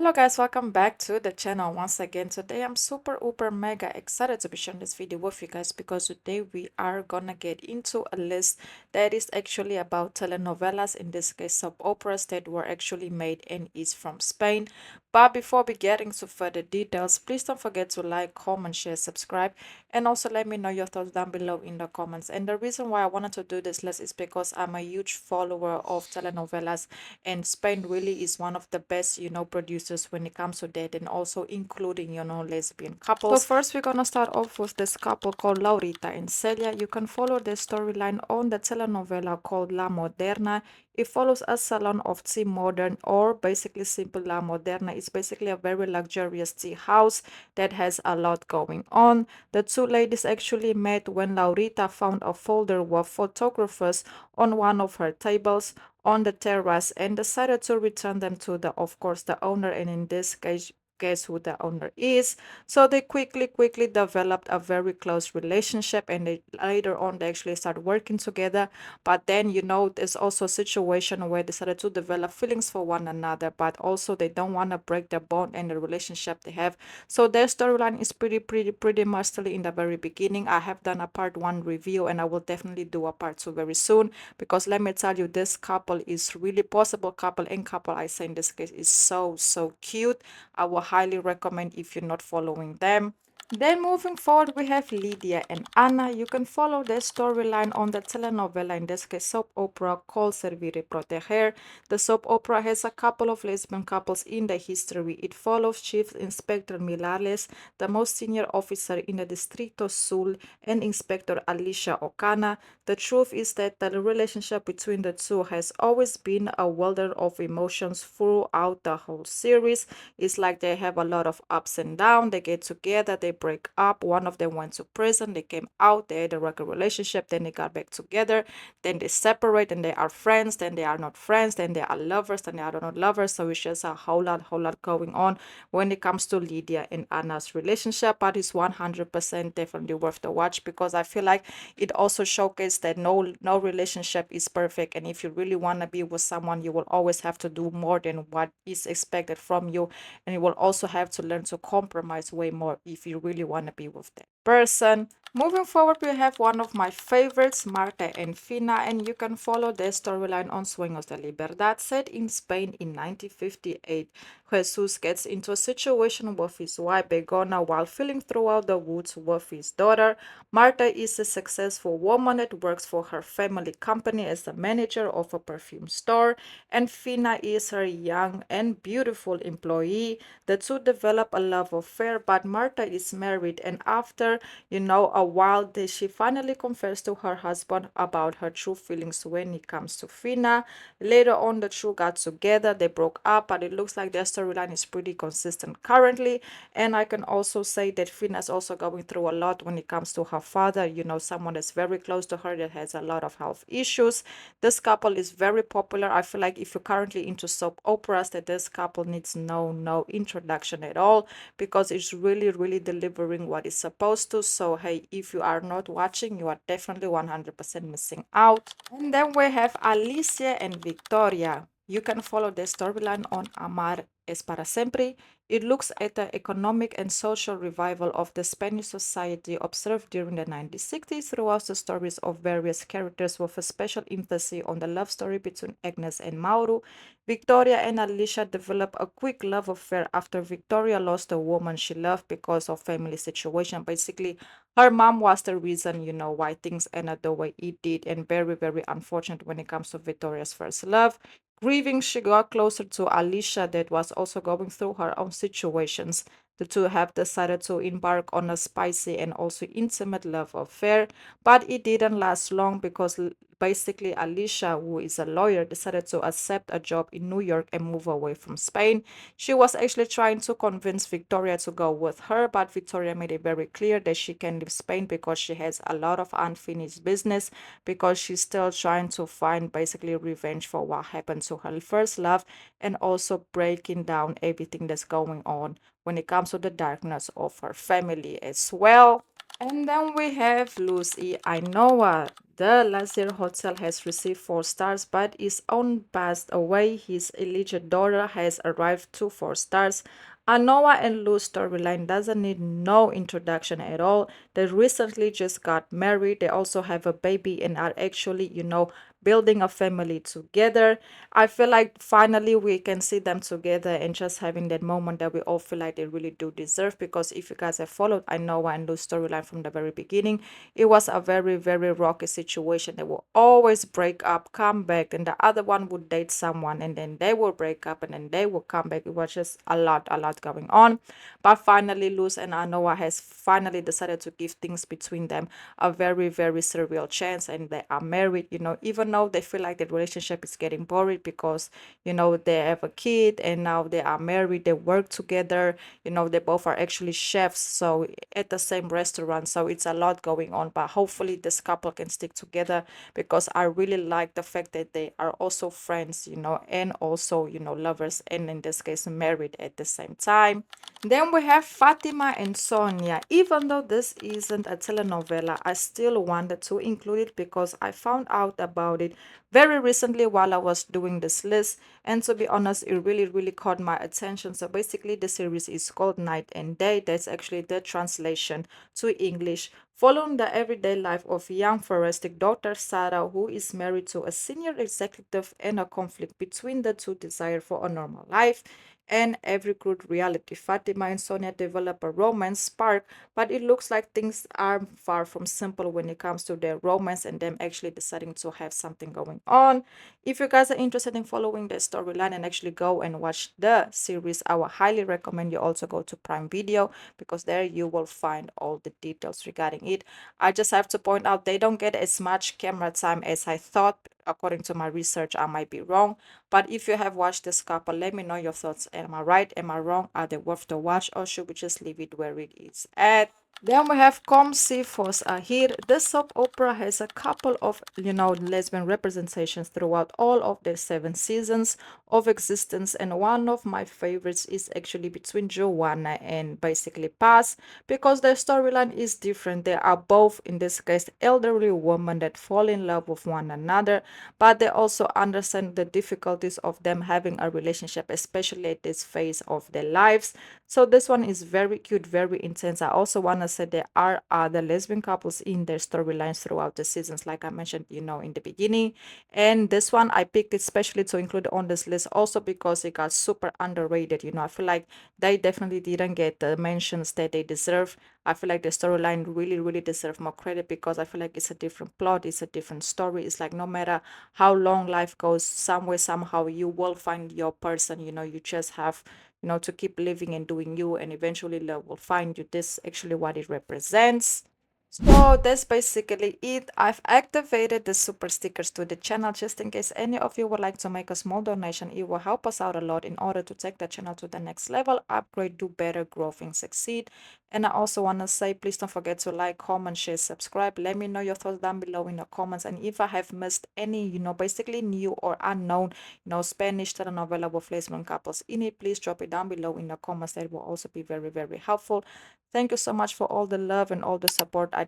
Hello guys, welcome back to the channel once again. Today I'm super mega excited to be sharing this video with you guys because today we are gonna get into a list that is actually about telenovelas, in this case soap operas that were actually made and is from Spain. But before we get into further details, please don't forget to like, comment, share, subscribe, and also let me know your thoughts down below in the comments. And the reason why I wanted to do this list is because I'm a huge follower of telenovelas, and Spain really is one of the best, producers when it comes to that, and also including, lesbian couples. So first we're gonna start off with this couple called Laurita and Celia. You can follow their storyline on the telenovela called La Moderna. It follows a salon of tea modern, or basically simple. La Moderna is basically a very luxurious tea house that has a lot going on. The two ladies actually met when Laurita found a folder with photographers on one of her tables on the terrace and decided to return them to the, of course, the owner, and in this case, guess who the owner is. So they quickly developed a very close relationship, and they later on they actually start working together. But then, there's also a situation where they started to develop feelings for one another, but also they don't want to break the bond and the relationship they have. So their storyline is pretty much still in the very beginning. I have done a part one review, and I will definitely do a part two very soon, because let me tell you, this couple is really possible couple, and couple I say in this case is so cute. I will highly recommend if you're not following them. Then moving forward, we have Lydia and Anna. You can follow their storyline on the telenovela, in this case soap opera called Servir y Proteger. The soap opera has a couple of lesbian couples in the history. It follows Chief Inspector Milales, the most senior officer in the Distrito Sul, and Inspector Alicia Ocana. The truth is that the relationship between the two has always been a welder of emotions throughout the whole series. It's like they have a lot of ups and downs. They get together, they break up. One of them went to prison, they came out, they had a regular relationship, then they got back together, then they separate, and they are friends, then they are not friends, then they are lovers, then they are not lovers. So it's just a whole lot going on when it comes to Lydia and Anna's relationship. But it's 100% definitely worth the watch, because I feel like it also showcases that no relationship is perfect, and if you really want to be with someone, you will always have to do more than what is expected from you, and you will also have to learn to compromise way more if you really want to be with that person. Moving forward, we have one of my favorites, Marta and Fina, and you can follow their storyline on Sueños de Libertad. Set in Spain in 1958, Jesus gets into a situation with his wife Begona while feeling throughout the woods with his daughter. Marta is a successful woman that works for her family company as the manager of a perfume store, and Fina is her young and beautiful employee. The two develop a love affair, but Marta is married, and after, a while, she finally confessed to her husband about her true feelings when it comes to Fina. Later on, the two got together, they broke up, but it looks like their storyline is pretty consistent currently. And I can also say that Fina is also going through a lot when it comes to her father, someone that's very close to her that has a lot of health issues. This couple is very popular. I feel like if you're currently into soap operas, that this couple needs no introduction at all, because it's really delivering what it's supposed to. So hey, if you are not watching, you are definitely 100% missing out. And then we have Alicia and Victoria. You can follow the storyline on Amar es para siempre. It looks at the economic and social revival of the Spanish society observed during the 1960s throughout the stories of various characters, with a special emphasis on the love story between Agnes and Mauro. Victoria and Alicia develop a quick love affair after Victoria lost the woman she loved because of family situation. Basically, her mom was the reason, why things ended the way it did, and very unfortunate when it comes to Victoria's first love. Grieving, she got closer to Alicia, that was also going through her own situations. The two have decided to embark on a spicy and also intimate love affair, but it didn't last long, because basically Alicia, who is a lawyer, decided to accept a job in New York and move away from Spain. She was actually trying to convince Victoria to go with her, but Victoria made it very clear that she can leave Spain because she has a lot of unfinished business, because she's still trying to find basically revenge for what happened to her first love, and also breaking down everything that's going on when it comes to the darkness of her family as well. And then we have Lucy Ainoa. The Lazir Hotel has received 4 stars, but his own passed away. His alleged daughter has arrived to 4 stars. A Noah and Lou storyline doesn't need no introduction at all. They recently just got married. They also have a baby and are actually, building a family together. I feel like finally we can see them together and just having that moment that we all feel like they really do deserve. Because if you guys have followed I Noah and Lou's storyline from the very beginning, it was a very, very rocky situation. They will always break up, come back, and the other one would date someone, and then they will break up, and then they will come back. It was just a lot going on. But finally, Luz and Anoa has finally decided to give things between them a very, very surreal chance, and they are married. Even though they feel like the relationship is getting boring because they have a kid and now they are married, they work together. They both are actually chefs, so at the same restaurant, so it's a lot going on. But hopefully this couple can stick together, because I really like the fact that they are also friends, and also lovers, and in this case married at the same time. Then we have Fatima and Sonia. Even though this isn't a telenovela, I still wanted to include it because I found out about it very recently while I was doing this list. And to be honest, it really, really caught my attention. So basically, the series is called Night and Day. That's actually the translation to English. Following the everyday life of young forensic Dr. Sarah, who is married to a senior executive, and a conflict between the two desire for a normal life and every crude reality. Fatima and Sonia develop a romance spark, but it looks like things are far from simple when it comes to their romance and them actually deciding to have something going on. If you guys are interested in following the storyline and actually go and watch the series, I would highly recommend you also go to Prime Video, because there you will find all the details regarding it. I just have to point out they don't get as much camera time as I thought. According to my research, I might be wrong. But if you have watched this couple, let me know your thoughts. Am I right? Am I wrong? Are they worth the watch, or should we just leave it where it is at? Then we have Comme si fosse here. This soap opera has a couple of, lesbian representations throughout all of their 7 seasons of existence. And one of my favorites is actually between Joanna and basically Paz, because their storyline is different. They are both, in this case, elderly women that fall in love with one another, but they also understand the difficulties of them having a relationship, especially at this phase of their lives. So this one is very cute, very intense. I also want to say there are other lesbian couples in their storylines throughout the seasons, like I mentioned, in the beginning. And this one I picked especially to include on this list also because it got super underrated. I feel like they definitely didn't get the mentions that they deserve. I feel like the storyline really, really deserve more credit, because I feel like it's a different plot, it's a different story. It's like no matter how long life goes, somewhere, somehow, you will find your person. You just have to keep living and doing you, and eventually love will find you. This actually what it represents. So that's basically it. I've activated the super stickers to the channel just in case any of you would like to make a small donation. It will help us out a lot in order to take the channel to the next level, upgrade, do better, grow, and succeed. And I also want to say, please don't forget to like, comment, share, subscribe. Let me know your thoughts down below in the comments. And if I have missed any, basically new or unknown, Spanish telenovela with lesbian couples in it, please drop it down below in the comments. That will also be very, very helpful. Thank you so much for all the love and all the support. I